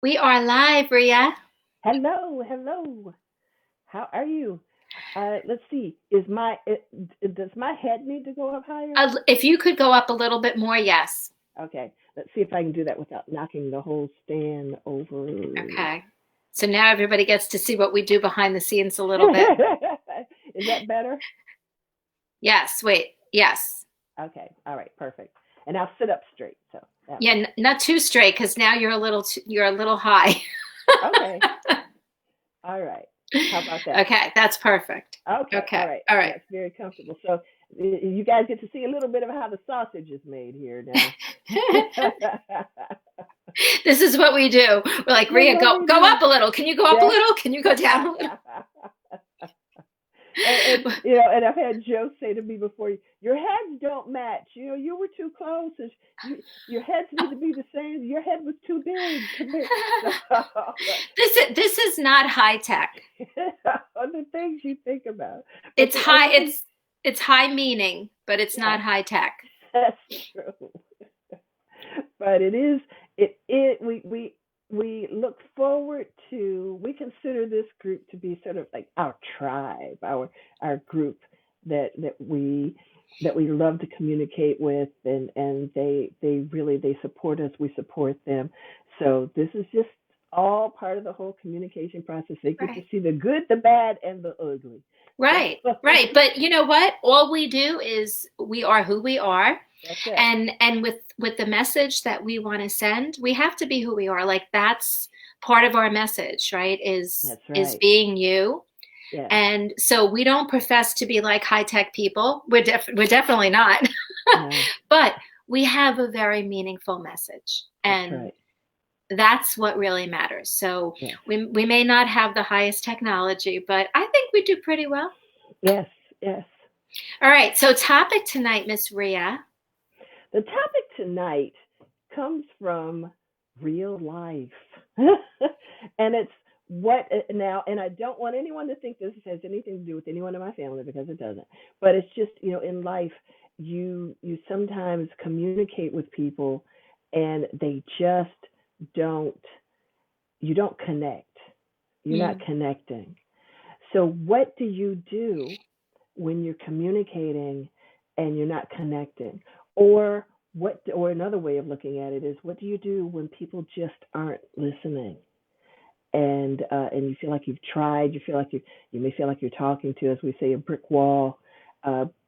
We are live, Rhea. Hello, hello. How are you? Let's see. Does my head need to go up higher? If you could go up a little bit more, yes. Okay. Let's see if I can do that without knocking the whole stand over. Okay. So now everybody gets to see what we do behind the scenes a little bit. Is that better? Yes, wait. Yes. Okay. All right. Perfect. And I'll sit up straight. So that Yeah, way. not too straight because now you're a little high. Okay. All right. How about that? Okay, that's perfect. Okay. All Okay. right. All right. That's very comfortable. So you guys get to see a little bit of how the sausage is made here now. This is what we do. We're like, That's Rhea, what go we go do. up a little. Can you go up a Yeah. little? Can you go down a little? And you know, and I've had Joe say to me before, your heads don't match. You know, you were too close. Your heads need to be the same. Your head was too big. So, This is not high tech. the things you think about, but It's the high other thing, it's high meaning, but it's yeah, not high tech. that's true. But it is we look forward to, we consider this group to be sort of like our tribe, our group that we love to communicate with, and they support us, we support them. So this is just all part of the whole communication process. They get to Right. see the good, the bad, and the ugly. So Right. Right. But you know what? All we do is we are who we are. that's it. And with the message that we want to send, we have to be who we are. Like that's part of our message, right? That's Is right. being you. Yes. And so we don't profess to be like high tech people. We're definitely not. No, But we have a very meaningful message. that's And right. that's what really matters. So Yes. we may not have the highest technology, but I think we do pretty well. Yes. Yes. All right. So topic tonight, Miss Rhea. The topic tonight comes from real life. And it's what now, and I don't want anyone to think this has anything to do with anyone in my family, because it doesn't. But it's just, in life, you sometimes communicate with people and they just don't you don't connect. You're not Mm. connecting. So what do you do when you're communicating and you're not connecting? Or another way of looking at it is, what do you do when people just aren't listening? And you feel like you've tried, you may feel like you're talking to, as we say, a brick wall,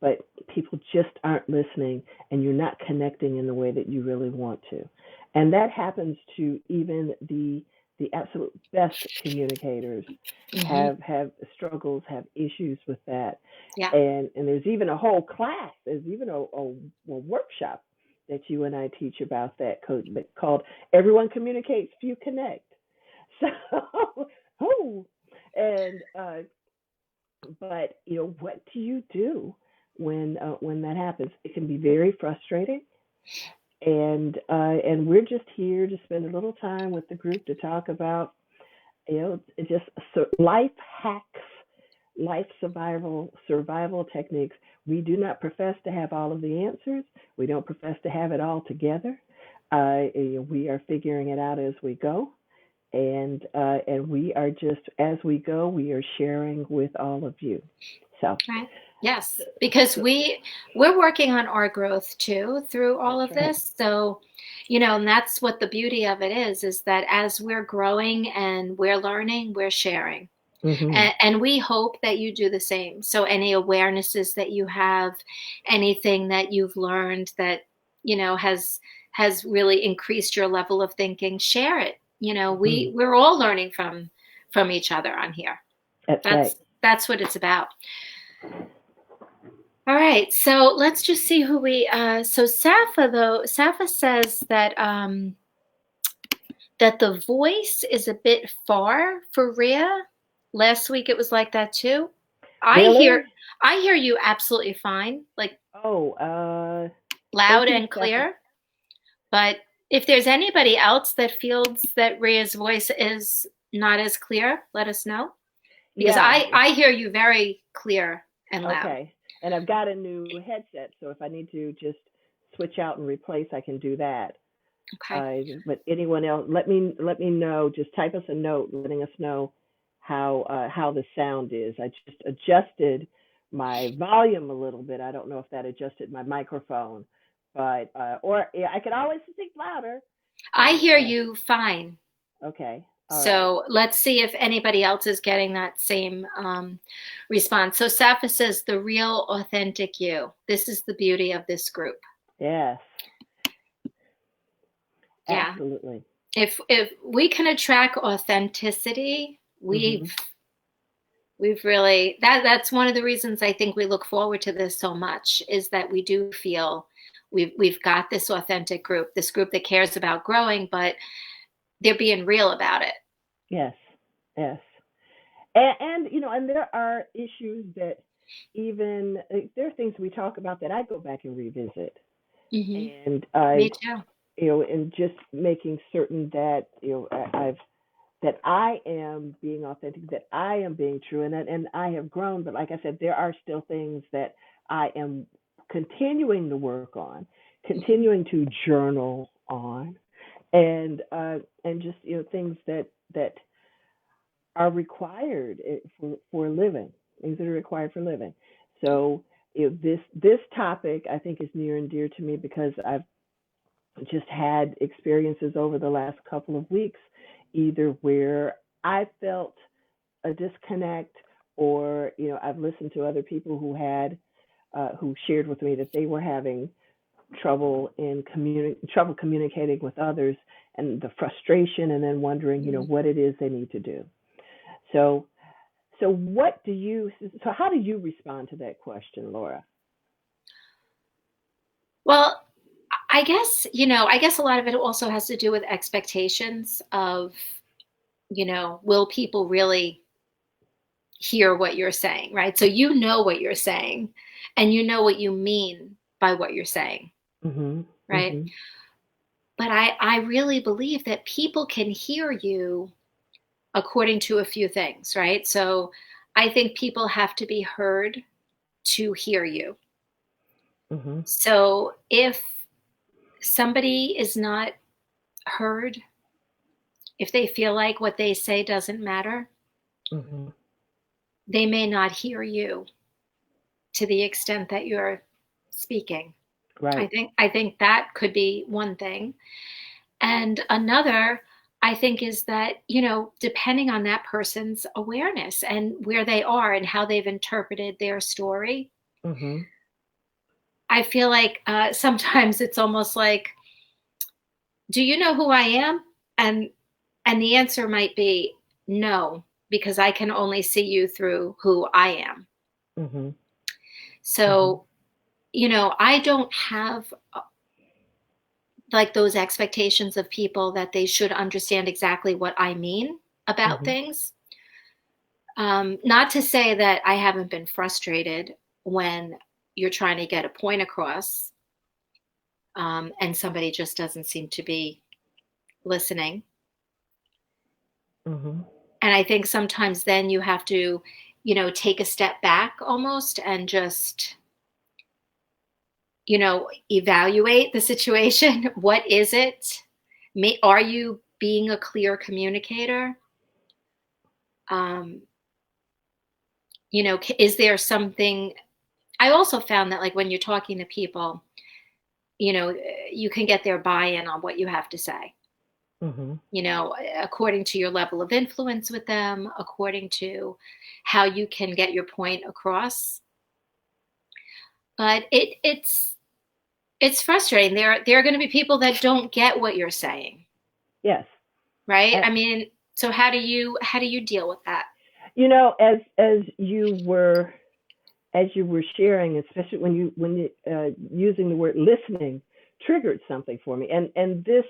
but people just aren't listening, and you're not connecting in the way that you really want to. And that happens to even the absolute best communicators Hmm. have struggles, have issues with that. Yeah. And there's even a whole class, there's even a workshop that you and I teach about that called Everyone Communicates, Few Connect. So, oh, and but what do you do when that happens? It can be very frustrating, and we're just here to spend a little time with the group to talk about, just life hacks, life survival techniques. We do not profess to have all of the answers. We don't profess to have it all together. We are figuring it out as we go, and we are just, as we go, we are sharing with all of you. So, Right. Yes, because so we're working on our growth too through all that's of right. this. So, and that's what the beauty of it is that as we're growing and we're learning, we're sharing. Hmm. And we hope that you do the same. So any awarenesses that you have, anything that you've learned that, has really increased your level of thinking, share it. Hmm. We're all learning from each other on here. That's right. That's what it's about. All right, so let's just see who so Safa says that the voice is a bit far for Rhea. Last week it was like that too. I hear Really? I hear you absolutely fine, like Oh, loud thank you, and Stefan. clear. But if there's anybody else that feels that Rhea's voice is not as clear, let us know. Because Yeah. I hear you very clear and loud. Okay. And I've got a new headset, so if I need to just switch out and replace, I can do that. Okay. But anyone else, let me know. Just type us a note, letting us know how the sound is. I just adjusted my volume a little bit. I don't know if that adjusted my microphone, but or yeah, I can always speak louder. I So hear you fine. okay, all right. So let's see if anybody else is getting that same response. So Safa says, the real authentic you. This is the beauty of this group. Yes, Yeah. absolutely. If we can attract authenticity, Mhm. we've really that's one of the reasons I think we look forward to this so much, is that we do feel we've got this authentic group, this group that cares about growing, but they're being real about it. Yes, yes. And there are issues that even there are things we talk about that I go back and revisit, Hmm. and Me too. and just making certain that I've that I am being authentic, that I am being true, and I have grown. But like I said, there are still things that I am continuing to work on, Hmm. continuing to journal on, and just things that are required for living, things that are required for living. So this topic I think is near and dear to me because I've just had experiences over the last couple of weeks, either where I felt a disconnect, or I've listened to other people who shared with me that they were having trouble communicating with others, and the frustration, and then wondering what it is they need to do. So how do you respond to that question, Laura? Well, I guess a lot of it also has to do with expectations of, will people really hear what you're saying, right? So you know what you're saying, and you know what you mean by what you're saying, Mhm. right? Mhm. But I really believe that people can hear you according to a few things, right? So I think people have to be heard to hear you. Mhm. So if somebody is not heard, if they feel like what they say doesn't matter, Mhm. they may not hear you to the extent that you're speaking. Right. I think that could be one thing. And another, I think, is that, depending on that person's awareness and where they are and how they've interpreted their story, Mhm. I feel like sometimes it's almost like, do you know who I am? And the answer might be no, because I can only see you through who I am. Mhm. Mhm. So, I don't have like those expectations of people that they should understand exactly what I mean about Mhm. things. Not to say that I haven't been frustrated when you're trying to get a point across, and somebody just doesn't seem to be listening. Mhm. And I think sometimes then you have to, take a step back almost and just, evaluate the situation. What is it? Are you being a clear communicator? Um, is there something? I also found that, like, when you're talking to people, you can get their buy-in on what you have to say, Mhm. according to your level of influence with them, according to how you can get your point across. But it's frustrating. There are going to be people that don't get what you're saying, Yes. right? And I mean, so how do you deal with that? as you were sharing, especially when you using the word listening, triggered something for me. And this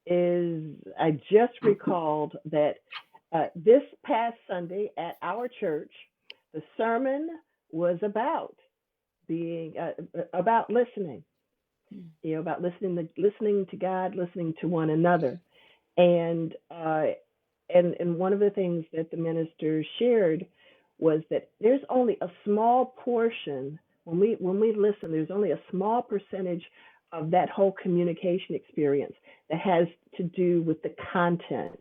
is I just recalled that this past Sunday at our church, the sermon was being about listening. About listening to God, listening to one another, and one of the things that the minister shared was that there's only a small portion when we listen. There's only a small percentage of that whole communication experience that has to do with the content,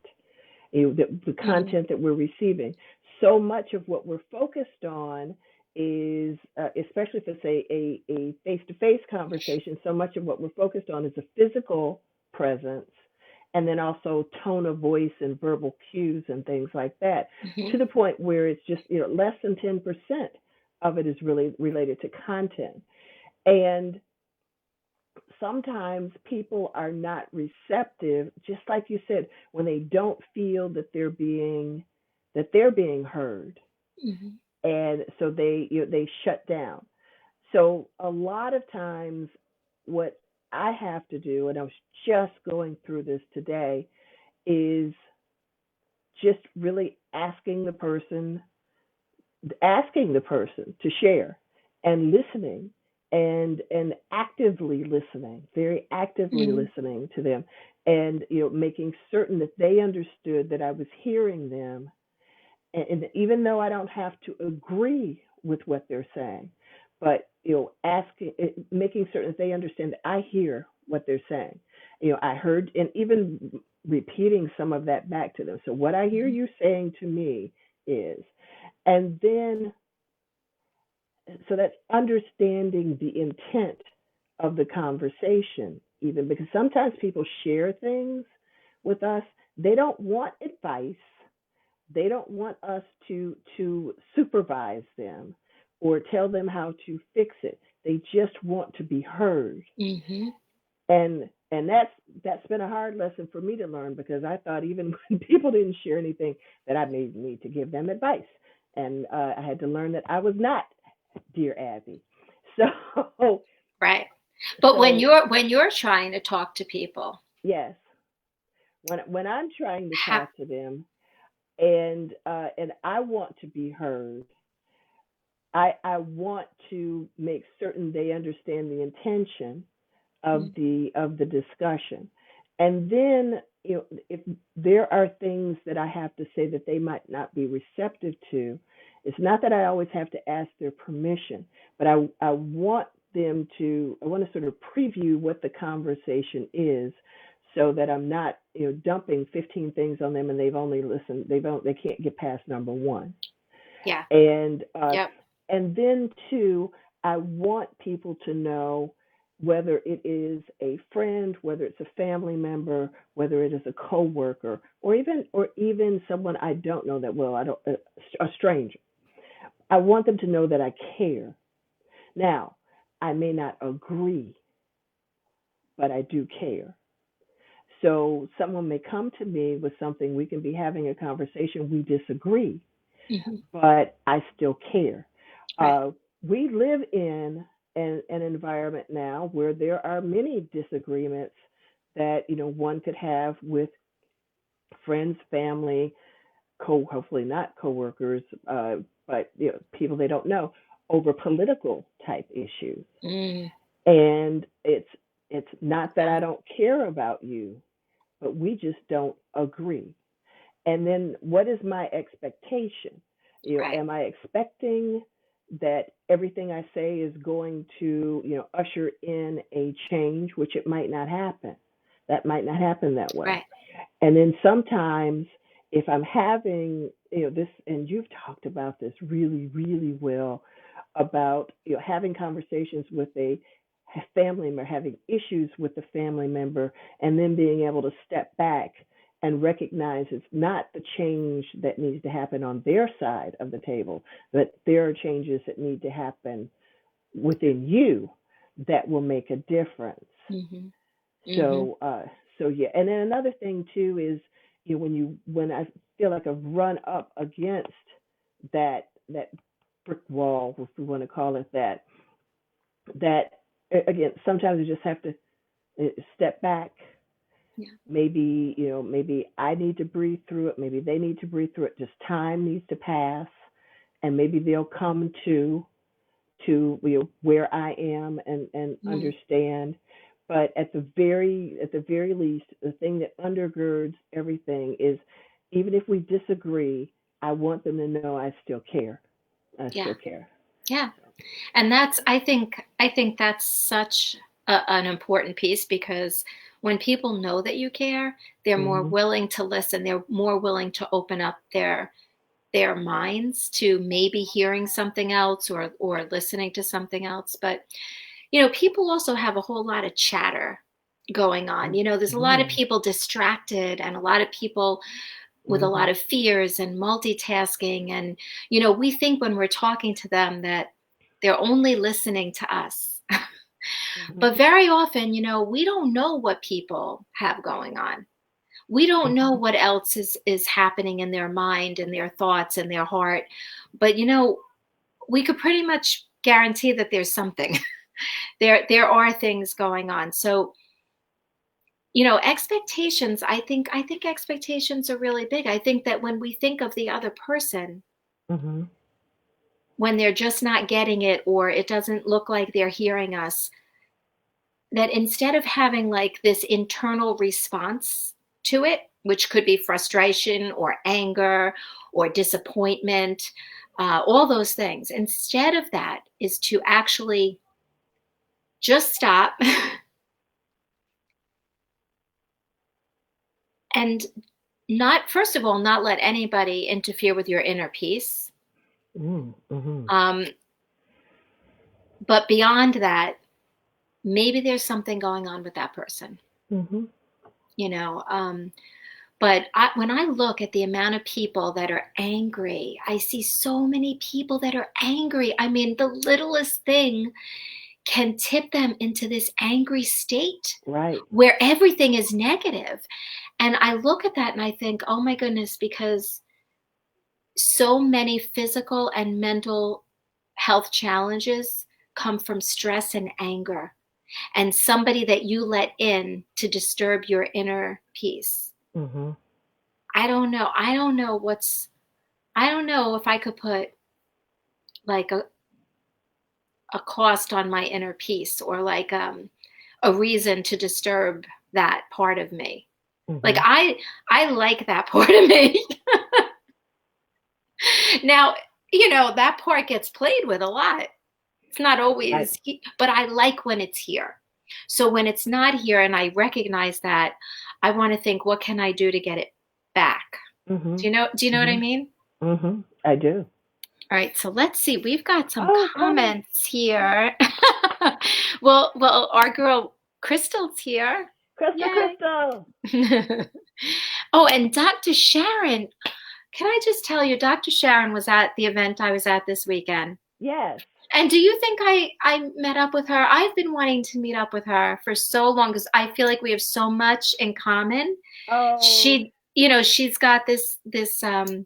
the Mm-hmm. content that we're receiving. So much of what we're focused on is, especially if it's a face-to-face conversation, so much of what we're focused on is a physical presence, and then also tone of voice and verbal cues and things like that, Mm-hmm. to the point where it's just, less than 10% of it is really related to content. And sometimes people are not receptive, just like you said, when they don't feel that they're being heard, Mm-hmm. and so they shut down. So a lot of times, what I have to do, and I was just going through this today, is just really asking the person to share, and listening, and actively listening, very actively Mm-hmm. listening to them, and making certain that they understood that I was hearing them, and even though I don't have to agree with what they're saying, but asking, making certain that they understand that I hear what they're saying. I heard, and even repeating some of that back to them. So what I hear Mm-hmm. you saying to me is, and then, so that's understanding the intent of the conversation, even because sometimes people share things with us. They don't want advice, they don't want us to supervise them or tell them how to fix it. They just want to be heard. Mm-hmm. And that's been a hard lesson for me to learn, because I thought even when people didn't share anything that I may need to give them advice. And I had to learn that I was not Dear Abby. So Right. But so when you're trying to talk to people, yes, when I'm trying to ha- talk to them, and I want to be heard, I want to make certain they understand the intention of the discussion. And then, if there are things that I have to say that they might not be receptive to, it's not that I always have to ask their permission, but I want I want to sort of preview what the conversation is, so that I'm not, dumping 15 things on them, and they've only listened, they can't get past number one. yeah. And Yep. then two, I want people to know, whether it is a friend, whether it's a family member, whether it is a coworker, or even someone I don't know that well, I don't a stranger. I want them to know that I care. Now, I may not agree, but I do care. So someone may come to me with something, we can be having a conversation, we disagree, Mm-hmm. but I still care. Right. Uh, we live in an environment now where there are many disagreements that one could have with friends, family, hopefully not coworkers, but people they don't know, over political type issues. Mm. And it's not that I Yeah. don't care about you, but we just don't agree. And then what is my expectation? Right. Am I expecting that everything I say is going to, usher in a change, which it might not happen. That might not happen that way. Right. And then sometimes, if I'm having, this, and you've talked about this really, really well, about, having conversations with a family member, having issues with the family member, and then being able to step back and recognize it's not the change that needs to happen on their side of the table, but there are changes that need to happen within you that will make a difference. Mm-hmm. Mm-hmm. So, yeah. And then another thing too is, when I feel like I've run up against that brick wall, if we want to call it that, that again, sometimes you just have to step back. Yeah. Maybe I need to breathe through it. Maybe they need to breathe through it. Just time needs to pass, and maybe they'll come to where I am, and Mm. understand. But at the very least, the thing that undergirds everything is, even if we disagree, I want them to know I still care. I Yeah. still care. Yeah. And that's I think that's such an important piece, because when people know that you care, they're more Mhm. willing to listen. They're more willing to open up their minds to maybe hearing something else, or listening to something else. But people also have a whole lot of chatter going on. There's a lot of Mhm. people distracted, and a lot of people with a lot Mhm. of fears and multitasking. And we think when we're talking to them that they're only listening to us. But Mhm. very often, we don't know what people have going on. We don't know Mhm. what else is happening in their mind and their thoughts and their heart. But we could pretty much guarantee that there's something. There are things going on. So, expectations, I think expectations are really big. I think that when we think of the other person, Mhm. when they're just not getting it, or it doesn't look like they're hearing us, that instead of having like this internal response to it, which could be frustration or anger or disappointment, all those things, instead of that is to actually just stop and not, first of all, not let anybody interfere with your inner peace. Mm. Mhm. Um, but beyond that, maybe there's something going on with that person, Mhm. you know. But when I look at the amount of people that are angry, I see so many people that are angry. I mean, the littlest thing can tip them into this angry state Right. where everything is negative. And I look at that and I think, oh my goodness, because so many physical and mental health challenges come from stress and anger, and somebody that you let in to disturb your inner peace. Mhm. I don't know. I don't know if I could put like a cost on my inner peace, or like a reason to disturb that part of me. Like Mhm. I like that part of me. Now, that part gets played with a lot. It's not Right. always, but I like when it's here. So when it's not here and I recognize that, I want to think, what can I do to get it back? Do Mhm. you know, do you know what I Mhm. mean? Mhm. I do. All right, so let's see. We've got some Oh, come. comments here. Well, our girl Crystal's here. Crystal, Yay. Crystal. Oh, and Dr. Sharon. Can I just tell you, Dr. Sharon was at the event I was at this weekend. Yes. And do you think I met up with her? I've been wanting to meet up with her for so long because I feel like we have so much in common. Oh, She's got this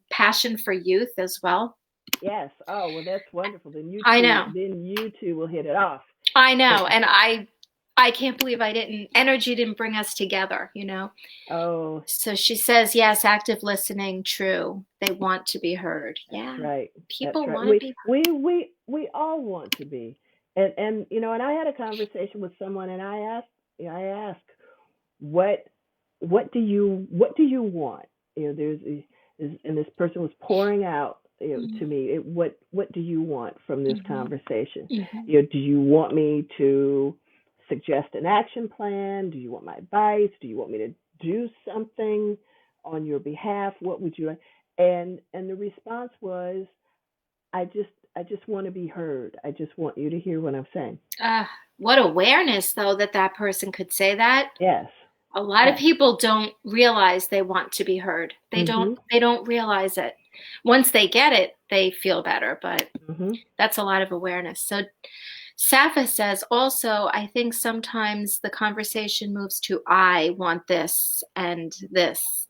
passion for youth as well. yes. Oh, well, that's wonderful. I know. Then you two will hit it off. I know. And I can't believe energy didn't bring us together. Oh, So she says, yes, active listening, true. They want to be heard. that's Yeah. right. That's People right. want to be We all want to be. And and I had a conversation with someone and I asked what what do you want? There's and this person was pouring out to heard. me what do you want from this Hmm. conversation? Hmm. Do you want me to suggest an action plan? Do you want my advice? Do you want me to do something on your behalf? What would you like? And the response was, I just want to be heard. I just want you to hear what I'm saying. Uh, what awareness, though, that person could say that. Yes. A lot of Yes. people don't realize they want to be heard. They don't. Mhm. They don't realize it. Once they get it, they feel better. But Mhm. that's a lot of awareness. So Safa says also, I think sometimes the conversation moves to I want this and this,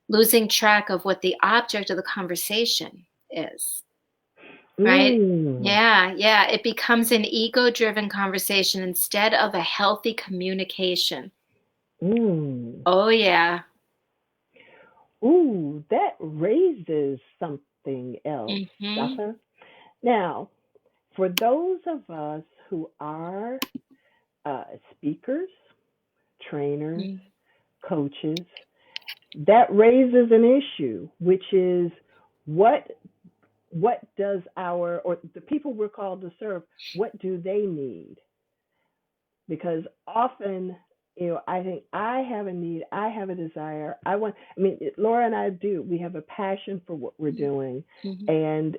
losing track of what the object of the conversation is. Right? Mm. Yeah, yeah. It becomes an ego driven conversation instead of a healthy communication. Mm. Oh, yeah. Ooh, that raises something else, Mm-hmm. Safa. Now, for those of us who are speakers, trainers, Mm-hmm. coaches, that raises an issue, which is what does our or the people we're called to serve, what do they need? because often, I think I have a need, I have a desire. Laura and I do. We have a passion for what we're doing, Mm-hmm.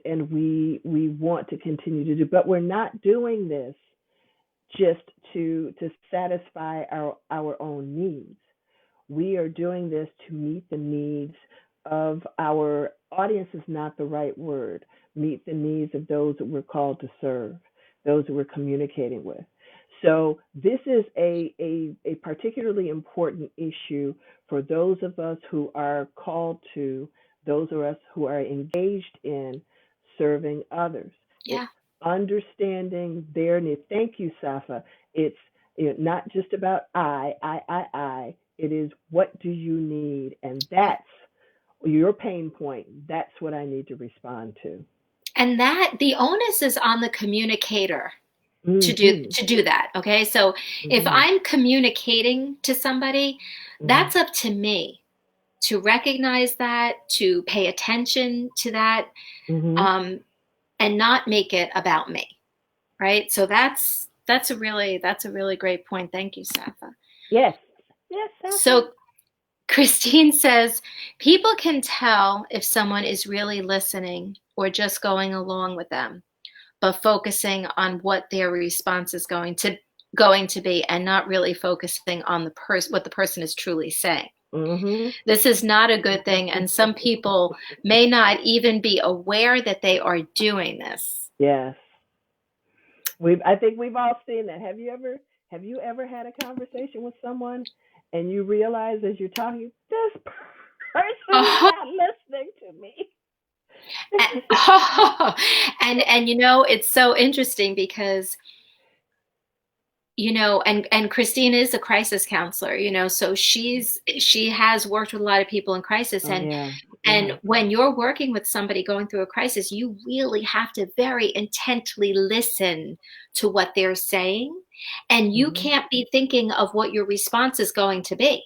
and we want to continue to do, but we're not doing this just to satisfy our own needs. We are doing this to meet the needs of our audience, is not the right word, meet the needs of those that we're called to serve, those that we're communicating with. So this is a particularly important issue for those of us who are called to, those of us who are engaged in serving others. It's Yeah. understanding their needs. Thank you, Safa. It's not just about I. It is, what do you need? And Yeah. that's your pain point. That's what I need to respond to. And that the onus is on the communicator Mm-hmm. to do that. Okay. So if Mm-hmm. I'm communicating to somebody, Mm-hmm. that's up to me to recognize that, to pay attention to that, Mm-hmm. um, and not make it about me. Right. So that's a really great point. Thank you, Safa. Yes. Yes, Safa. So Christine says people can tell if someone is really listening or just going along with them, but focusing on what their response is going to be and not really focusing on what the person is truly saying. Mm-hmm. This is not a good thing, and some people may not even be aware that they are doing this. Yes. I think we've all seen that. Have you ever had a conversation with someone and you realize as you're talking, this person is Oh, not listening to me? and it's so interesting because and Christine is a crisis counselor, so she has worked with a lot of people in crisis, Oh and yeah. and Yeah. when you're working with somebody going through a crisis, you really have to very intently listen to what they're saying, and you Mm-hmm. can't be thinking of what your response is going to be.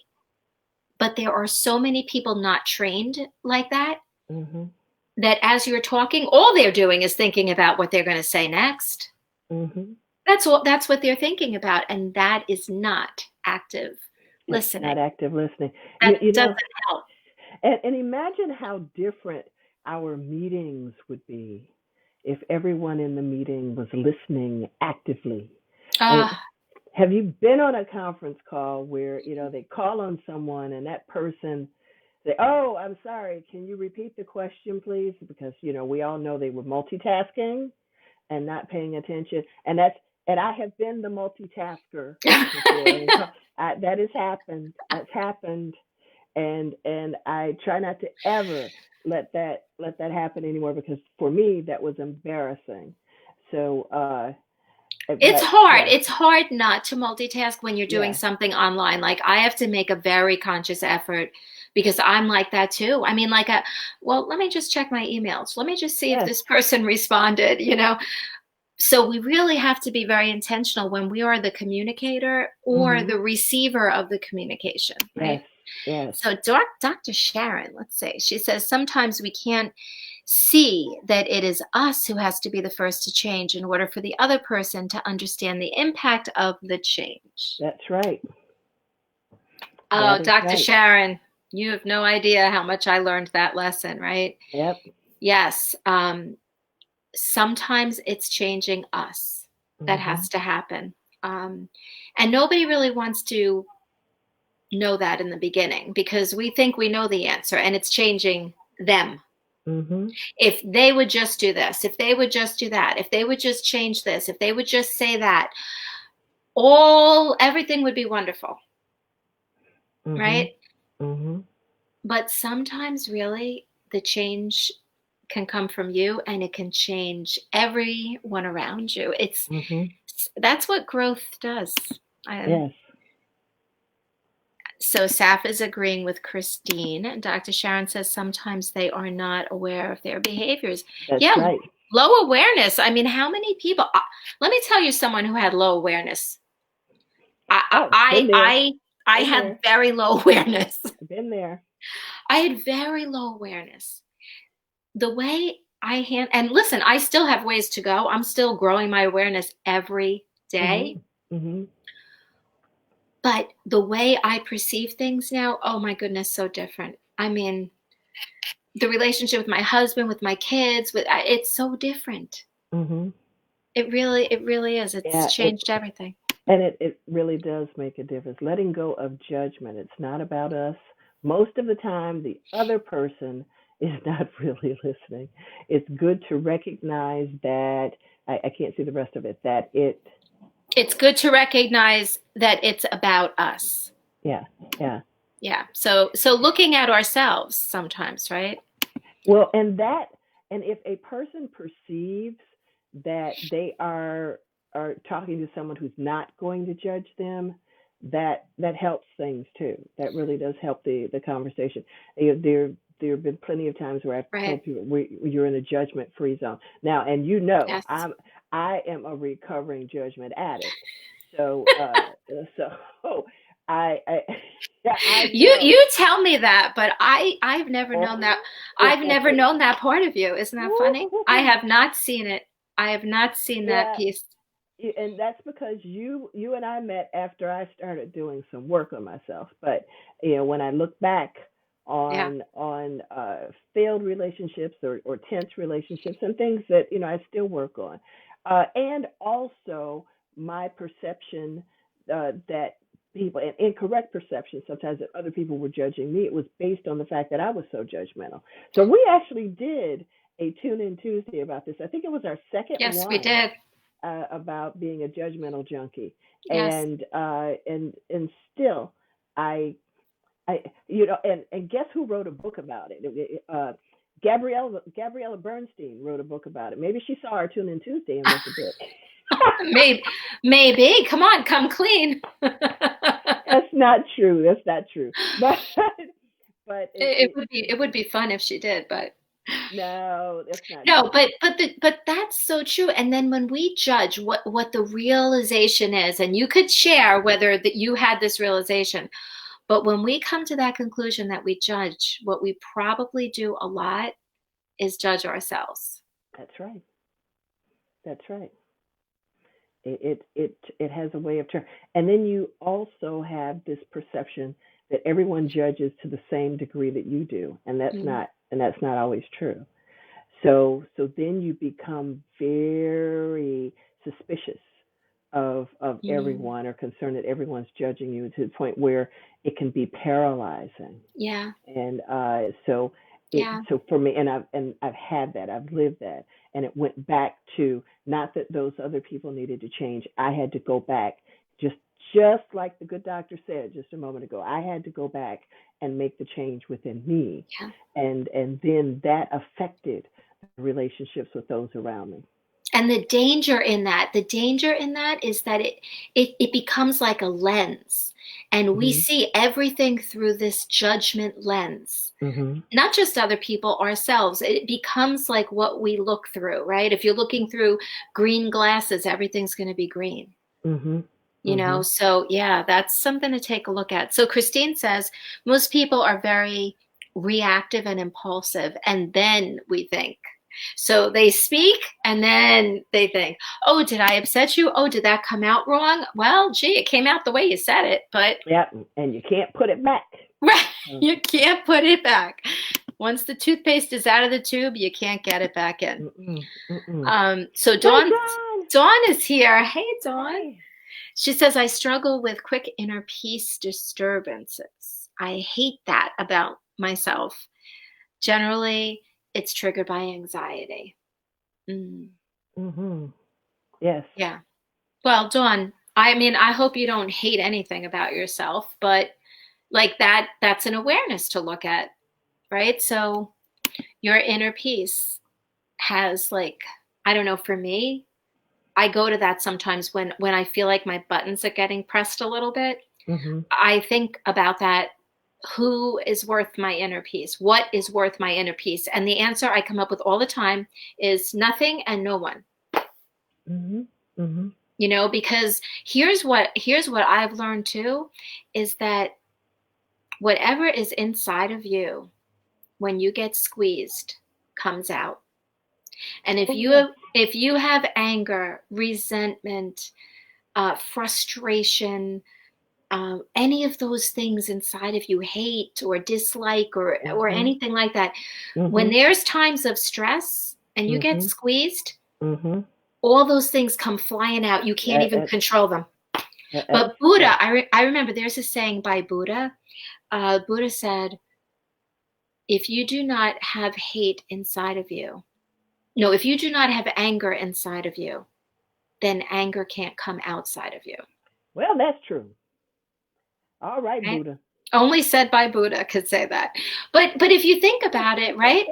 But there are so many people not trained like that, Mm-hmm. that as you're talking, all they're doing is thinking about what they're going to say next. Mm-hmm. That's what they're thinking about, and that is not active It's listening. not active listening. That You doesn't know, help. and imagine how different our meetings would be if everyone in the meeting was listening actively. And uh, have you been on a conference call where, they call on someone and that person say, "Oh, I'm sorry, can you repeat the question, please?" Because, we all know they were multitasking and not paying attention. And I have been the multitasker before. That has happened. That's happened. And I try not to ever let that happen anymore, because for me that was embarrassing. So, it's but hard. yes, It's hard not to multitask when you're doing yeah, something online. Like, I have to make a very conscious effort because I'm like that too. I mean, well, let me just check my emails. Let me just see if yes, this person responded. So we really have to be very intentional when we are the communicator or hmm, the receiver of the communication, yes, right? yes, So Dr. Sharon, let's say, she says sometimes we can't see that it is us who has to be the first to change in order for the other person to understand the impact of the change. that's right. Oh, That is Dr. right. Sharon, you have no idea how much I learned that lesson, right? Yep. Yes. Sometimes it's changing us that Hmm. has to happen. Um, and nobody really wants to know that in the beginning because we think we know the answer and it's changing them. Hmm. If they would just do this, if they would just do that, if they would just change this, if they would just say that, everything would be wonderful, Hmm. right? Hmm. But sometimes really the change can come from you and it can change everyone around you. Hmm. That's what growth does. Um, Yes, so Saf is agreeing with Christine. Dr. Sharon says sometimes they are not aware of their behaviors. that's Yeah, right. low awareness. I mean, how many people? Let me tell you someone who had low awareness. I Oh, I been there, I I been had there, very low awareness. been there. I had very low awareness. The way and listen, I still have ways to go. I'm still growing my awareness every day. Hmm. Hmm. But the way I perceive things now, oh my goodness, so different. I mean, the relationship with my husband, with my kids, with it's so different. Hmm. It really is. It's Yeah, it changed everything. and it really does make a difference. Letting go of judgment. It's not about us. Most of the time, the other person is not really listening. It's good to recognize that I can't see the rest of it. That it, It's good to recognize that it's about us. yeah, yeah. Yeah. So looking at ourselves sometimes, right? Well, and if a person perceives that they are talking to someone who's not going to judge them, that helps things too. That really does help the conversation. There have been plenty of times where I've Right. told people you're in a judgment free zone now, and Yes. I am a recovering judgment addict. So so I yeah, I know. You tell me that, but I've never known that. I've never known that part of you. Isn't that funny? I have not seen it. I have not seen that Yeah, piece. and that's because you and I met after I started doing some work on myself. But when I look back Yeah. on failed relationships or tense relationships and things that I still work on, and also my perception that people and incorrect perception sometimes that other people were judging me. It was based on the fact that I was so judgmental. So we actually did a tune in Tuesday about this. I think it was our second Yes, we one did. about being a judgmental junkie, Yes. and still, I and guess who wrote a book about it? Gabriella Bernstein wrote a book about it. Maybe she saw our Tune In Tuesday and wrote the book. maybe maybe. Come on, come clean. That's not true. That's not true. But It would be fun if she did, but no, that's not no, true. but that's so true. And then when we judge what the realization is, and you could share whether that you had this realization, but when we come to that conclusion that we judge, what we probably do a lot is judge ourselves. That's right. That's right. It has a way of turn, and then you also have this perception that everyone judges to the same degree that you do, and Mm, that's not always true. So then you become very suspicious of mm, everyone or concerned that everyone's judging you to the point where it can be paralyzing. yeah, And so for me, and I've had that, I've lived that, and it went back to not that those other people needed to change. I had to go back, just just like the good doctor said just a moment ago. I had to go back and make the change within me, yeah. and then that affected relationships with those around me. And the danger in that is that it becomes like a lens, and we Mhm. see everything through this judgment lens. Mhm. Not just other people, ourselves. It becomes like what we look through, right? If you're looking through green glasses, everything's going to be green. Mhm. You know, Mhm. so yeah, that's something to take a look at. So Christine says most people are very reactive and impulsive, and then we think. So they speak and then they think, oh, did I upset you? Oh, did that come out wrong? Well, gee, it came out the way you said it, but Yeah, and you can't put it back. right, Mm. you can't put it back. Once the toothpaste is out of the tube, you can't get it back in. Mm-mm. Mm-mm. So Hey, Dawn. Dawn is here. Hey, Dawn. Hey. She says, I struggle with quick inner peace disturbances. I hate that about myself. Generally, it's triggered by anxiety. Mm, Mhm. Yes. yeah. Well, Dawn, I mean, I hope you don't hate anything about yourself, but like that's an awareness to look at, right? So your inner peace has like, I don't know, for me, I go to that sometimes when I feel like my buttons are getting pressed a little bit. Mhm. I think about that. Who is worth my inner peace? What is worth my inner peace? And the answer I come up with all the time is nothing and no one. Mhm. Mhm. You know, because here's what I've learned too is that whatever is inside of you when you get squeezed comes out. And Oh yes. if you have anger, resentment, frustration, any of those things inside of you, hate or dislike or Mhm. anything like that, when Mhm. there's times of stress and you get Mhm. squeezed, Mhm. all those things come flying out. You can't even That, control them. that's But Buddha, right. I remember there's a saying by Buddha. Buddha said, if you do not have hate inside of you, no, if you do not have anger inside of you, then anger can't come outside of you. Well, that's true. All right, Right? Buddha. Only said by Buddha could say that. But if you think about it, right?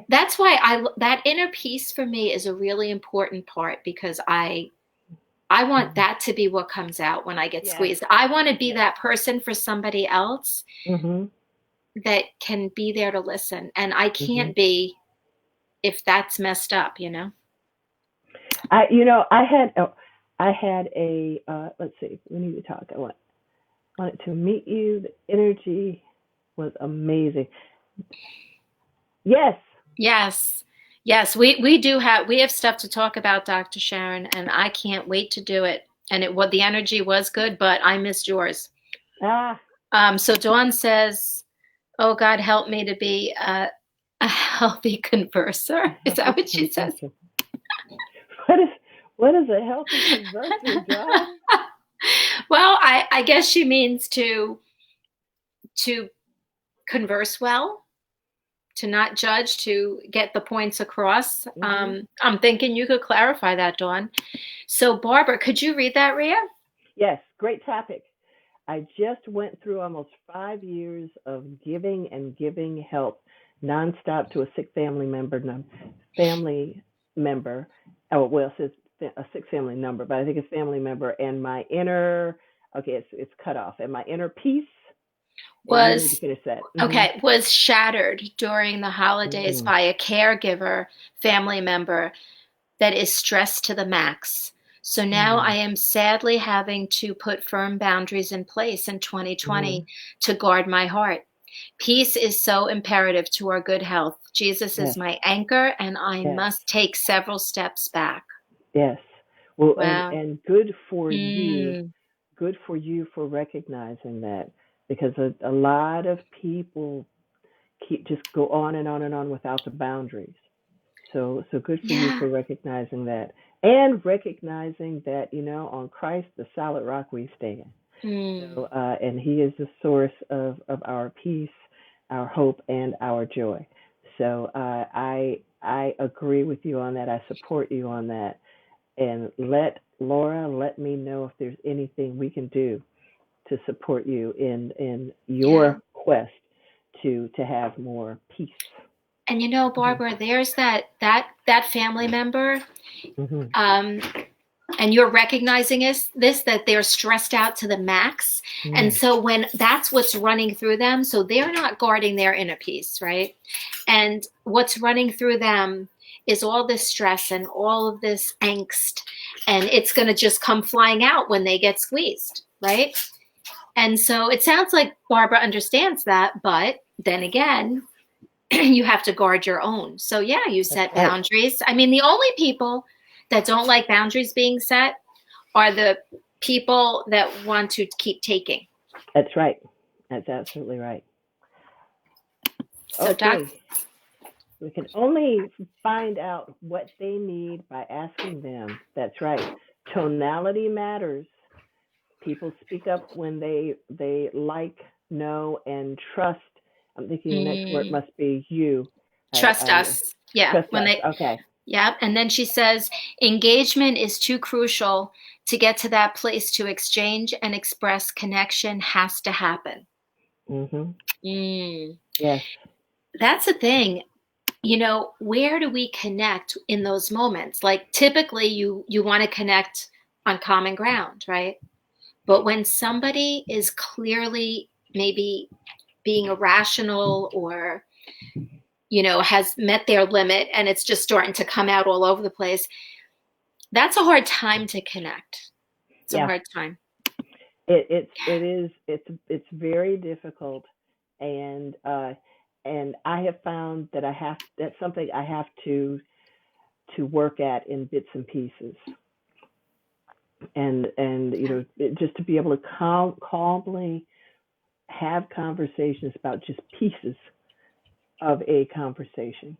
That's why I that inner peace for me is a really important part because I want Mhm. that to be what comes out when I get Yes. squeezed. I want to be Yes. that person for somebody else Mhm. that can be there to listen. And I Mhm. can't be if that's messed up, you know? I had a let's see, we need to talk. Wanted to meet you. The energy was amazing. Yes. Yes. Yes, we have stuff to talk about, Dr. Sharon, and I can't wait to do it. And the energy was good, but I missed yours. Ah. So Dawn says, "Oh God, help me to be a healthy converser." Is that Healthy what she says? conversion. What is what is a healthy conversion, John? Well, I guess she means to converse well, to not judge, to get the points across. Hmm. I'm thinking you could clarify that, Dawn. So, Barbara, could you read that, Rhea? Yes, great topic. I just went through almost 5 years of giving and giving help nonstop to a sick family member. Family member. Oh well, it says a sick family number, but I think it's family member. And my inner, okay, it's cut off. And my inner peace. And you need to Was finish that. okay, was shattered during the holidays Mm-hmm. by a caregiver family member that is stressed to the max. So now Mm-hmm. I am sadly having to put firm boundaries in place in Mm-hmm. 2020 to guard my heart. Peace is so imperative to our good health. Jesus is Yes. my anchor, and I Yes. must take several steps back. Yes. Well, Wow. and good for you. Mm, Good for you for recognizing that, because a lot of people keep just go on and on and on without the boundaries. So good for you yeah. for recognizing that, and recognizing that, on Christ, the solid rock we stand. Mm, So and He is the source of our peace, our hope, and our joy. So I agree with you on that. I support you on that. And let me know if there's anything we can do to support you in yeah. your quest to have more peace. And you know, Hmm. Barbara, there's that family member, Hmm. um, and you're recognizing this that they're stressed out to the max. And Mm. so when that's what's running through them, so they're not guarding their inner peace, right? And what's running through them is all this stress and all of this angst, and it's going to just come flying out when they get squeezed, right? And so it sounds like Barbara understands that, but then again, you have to guard your own. So yeah, you That's set right. boundaries. I mean, the only people that don't like boundaries being set are the people that want to keep taking. That's right. That's absolutely right. So doc Okay. We can only find out what they need by asking them. That's right. Tonality matters. People speak up when they like, know, and trust. I'm thinking the next word mm, must be you. trust I us. Yeah, trust when us. they Okay. yeah, and then she says engagement is too crucial to get to that place to exchange and express connection has to happen. Mm-hmm. Mm. Yes. That's the thing. You know, where do we connect in those moments? Like typically you want to connect on common ground, right? But when somebody is clearly maybe being irrational or has met their limit and it's just starting to come out all over the place, that's a hard time to connect. It's a Yeah. hard time. It's very difficult, and I have found that that's something I have to work at in bits and pieces. and Yeah. just to be able to calmly have conversations about just pieces of a conversation.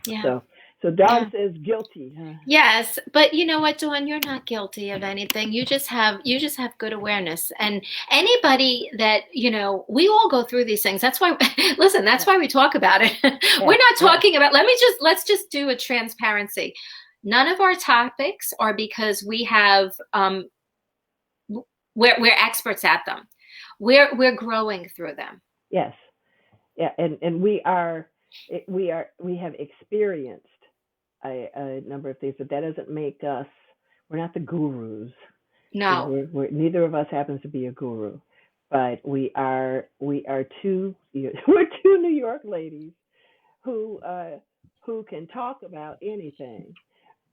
Yeah. So Dawn Yeah. says guilty, huh? Yes, but you know what, Dawn, you're not guilty of anything. You just have good awareness. And anybody that, we all go through these things. That's why listen, that's Yes, why we talk about it. We're yes, not yes. talking about let's just do a transparency. None of our topics are because we have we're experts at them. We're growing through them. Yes. Yeah, and we have experienced a number of things, but that doesn't make us. We're not the gurus. No. Neither of us happens to be a guru, but we are two we're two New York ladies who uh, who can talk about anything,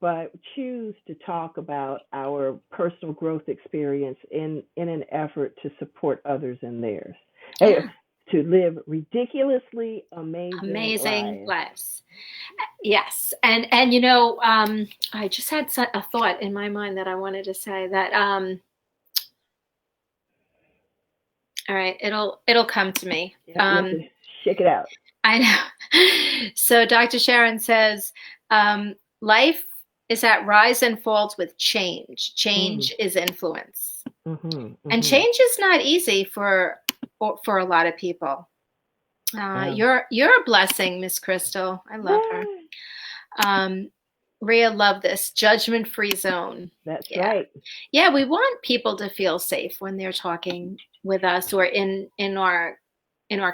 but choose to talk about our personal growth experience in an effort to support others in theirs. Hey, Yeah. to live ridiculously amazing Amazing lives. lives. Yes, and I just had a thought in my mind that I wanted to say that. All right, it'll come to me. Yeah, you have to shake it out. I know. So Dr. Sharon says, life is at rise and falls with change. Mm, Change is influence, and mhm. change is not easy for a lot of people. Yeah. You're a blessing, Miss Crystal. I love her. Yeah, Um, Rhea, love this judgment-free zone. that's Yeah, right. yeah. We want people to feel safe when they're talking with us or in our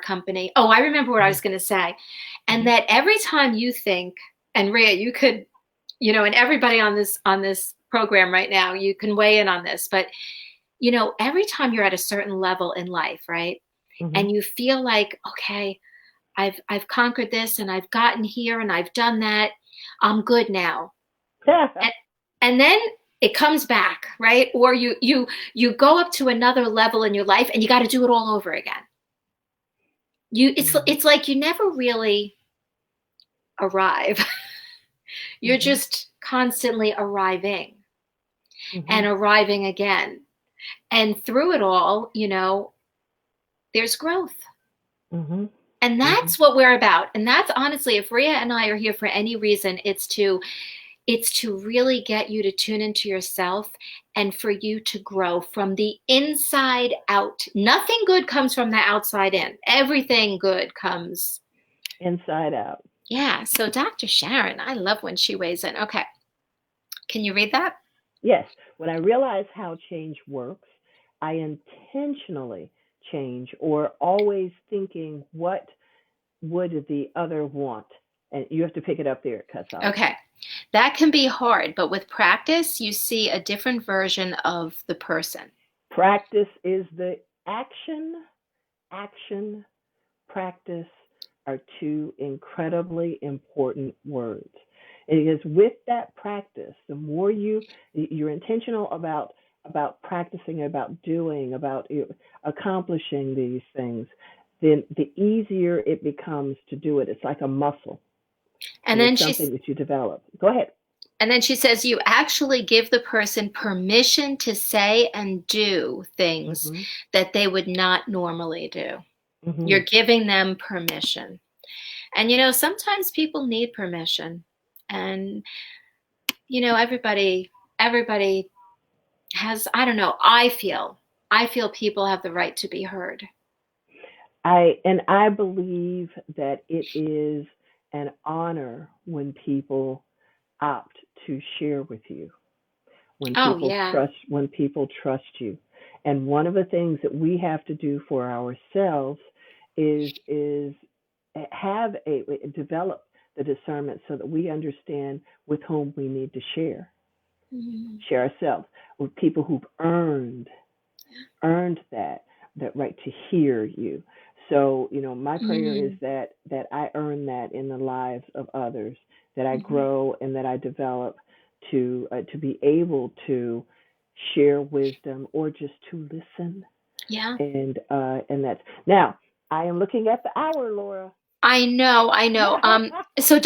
company. Oh, I remember what I Mhm, was going to say, and mhm. that every time you think, and Rhea, you could, and everybody on this program right now, you can weigh in on this, but every time you're at a certain level in life, right, Mhm. and you feel like, okay, I've conquered this and I've gotten here and I've done that. I'm good now. And and then it comes back, right? Or you go up to another level in your life and you got to do it all over again. It's Mhm, like you never really arrive. You're mhm, just constantly arriving and mhm, arriving again. And through it all, there's growth. mhm, And mhm. that's what we're about. And that's honestly, if Rhea and I are here for any reason, it's to really get you to tune into yourself and for you to grow from the inside out. Nothing good comes from the outside in. Everything good comes. Inside out. Yeah. So Dr. Sharon, I love when she weighs in. Okay. Can you read that? Yes, when I realize how change works, I intentionally change or always thinking, what would the other want? And you have to pick it up there, it cuts off. Okay. That can be hard, but with practice, you see a different version of the person. Practice is the action. Action, practice are two incredibly important words. It is with that practice, the more you're intentional about practicing, about doing, about accomplishing these things, then the easier it becomes to do it. It's like a muscle. And It is then something that you develop. Go ahead. she says you actually give the person permission to say and do things Mhm. that they would not normally do. You're Mhm. giving them permission. And sometimes people need permission. And everybody has, I don't know, I feel people have the right to be heard. I believe that it is an honor when people opt to share with you, Oh yeah. when people trust you. And one of the things that we have to do for ourselves is have a develop the discernment so that we understand with whom we need to Mhm. share ourselves with people who've earned that right to hear you. So, my prayer is Mhm. that I earn that in the lives of others, that I Mhm. grow and that I develop to be able to share wisdom or just to listen. Yeah. And that's now. I am looking at the hour, Laura. I know, I know. So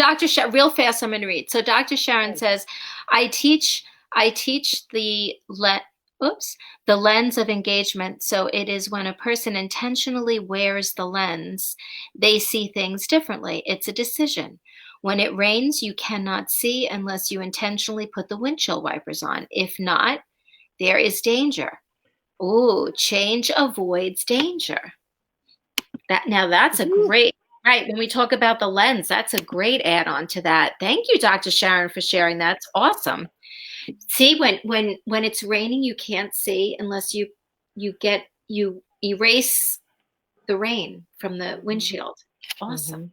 real fast, I'm going to read. So Dr. Sharon Yes. says, I teach I teach oops, the lens of engagement. So it is when a person intentionally wears the lens, they see things differently. It's a decision. When it rains, you cannot see unless you intentionally put the windshield wipers on. If not, there is danger. Ooh, change avoids danger. That's a Woo. great, right. When we talk about the lens, that's a great add-on to that. Thank you, Dr. Sharon, for sharing. That's awesome. See, when it's raining, you can't see unless you erase the rain from the Mhm. windshield. Awesome.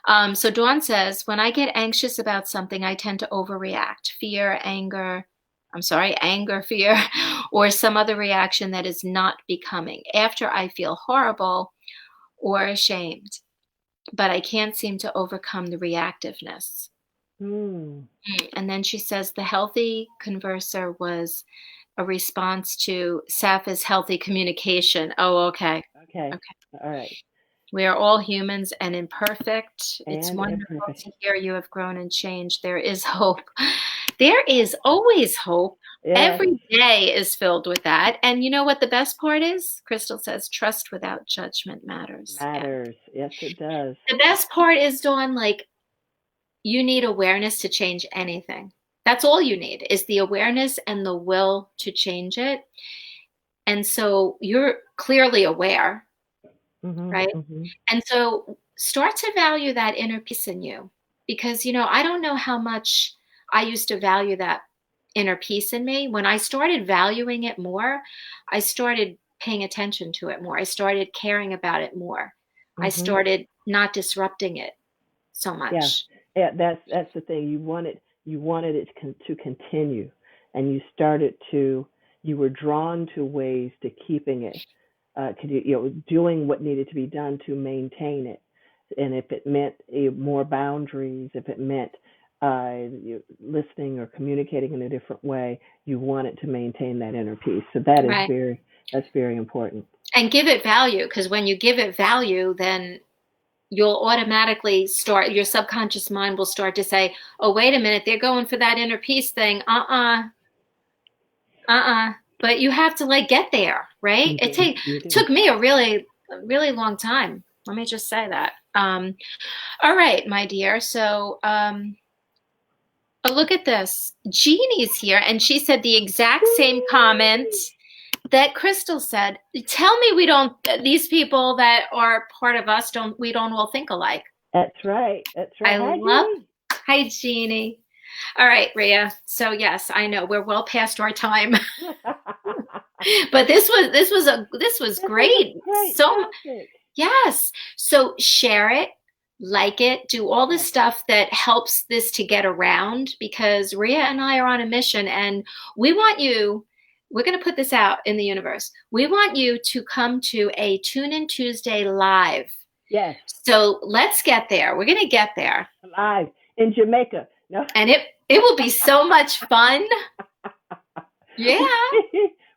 Mhm. So Dawn says, when I get anxious about something, I tend to overreact. Anger, fear, or some other reaction that is not becoming. After I feel horrible or ashamed, but I can't seem to overcome the reactiveness. Mm. And then she says the healthy converser was a response to Safa's healthy communication. Oh, okay. Okay. Okay. All right. We are all humans and imperfect. It's And wonderful imperfect. to hear you have grown and changed. There is hope. There is always hope. Yes. Every day is filled with that. And you know what the best part is? Crystal says, trust without judgment matters. Yeah. Matters. Yes, it does. The best part is, Dawn, like you need awareness to change anything. That's all you need is the awareness and the will to change it. And so you're clearly aware, Mhm. right? Mhm. And so start to value that inner peace in you because, I don't know how much I used to value that inner peace in me. When I started valuing it more, I started paying attention to it more. I started caring about it more. I Mhm. started not disrupting it so Yeah. much. Yeah, that's the thing. You wanted it to continue, and you were drawn to ways to keeping it, doing what needed to be done to maintain it. And if it meant more boundaries, if it meant listening or communicating in a different way, you wanted to maintain that inner peace. So Right. that's very important. And give it value because when you give it value, then you'll automatically start, your subconscious mind will start to say, oh, wait a minute, they're going for that inner peace thing. But you have to like get there, right? You It do. take You do. took me a really long time. Let me just say that. All right, my dear. So look at this. Jeannie's here, and she said the exact same comment that Crystal said. Tell me we don't, these people that are part of us we don't all think alike. That's right. That's right. I Hi, love, Jeannie. hi, Jeannie. All right, Rhea. So yes, I know we're well past our time, but this was This was a great. great So topic. yes. So share it, like it, do all the Yes. stuff that helps this to get around because Rhea and I are on a mission and we want you, we're going to put this out in the universe. We want you to come to a Tune In Tuesday live. Yes. So let's get there. We're going to get there. Live in Jamaica. No. And it will be so much fun. Yeah.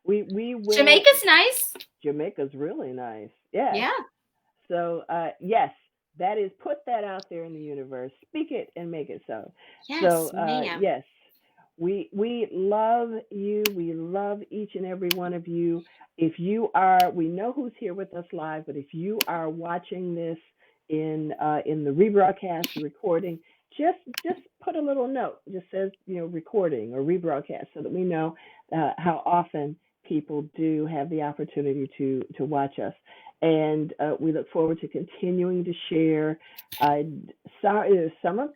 we will. Jamaica's nice. Jamaica's really nice. Yes. Yeah. So yes, that is, put that out there in the universe. Speak it and make it so. So Yes, ma'am. yes, we love you. We love each and every one of you. If you are, we know who's here with us live, but if you are watching this in the rebroadcast, the recording, just put a little note. It just says recording or rebroadcast, so that we know how often people do have the opportunity to watch us. And we look forward to continuing to share. Sorry, some of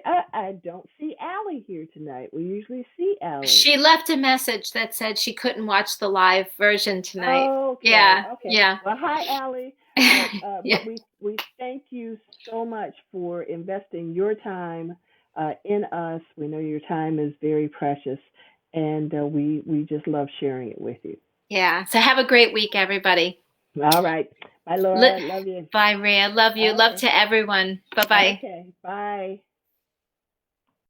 I don't see Allie here tonight. We usually see Allie. She left a message that said she couldn't watch the live version tonight. Okay, Yeah, okay. yeah. Well, hi, Allie. Yeah, But we thank you so much for investing your time in us. We know your time is very precious, and we just love sharing it with you. yeah. So have a great week, everybody. All right. Bye, Laura. Love you. Bye, Rhea. Love you. Love Okay. to everyone. Bye bye. Okay. Bye.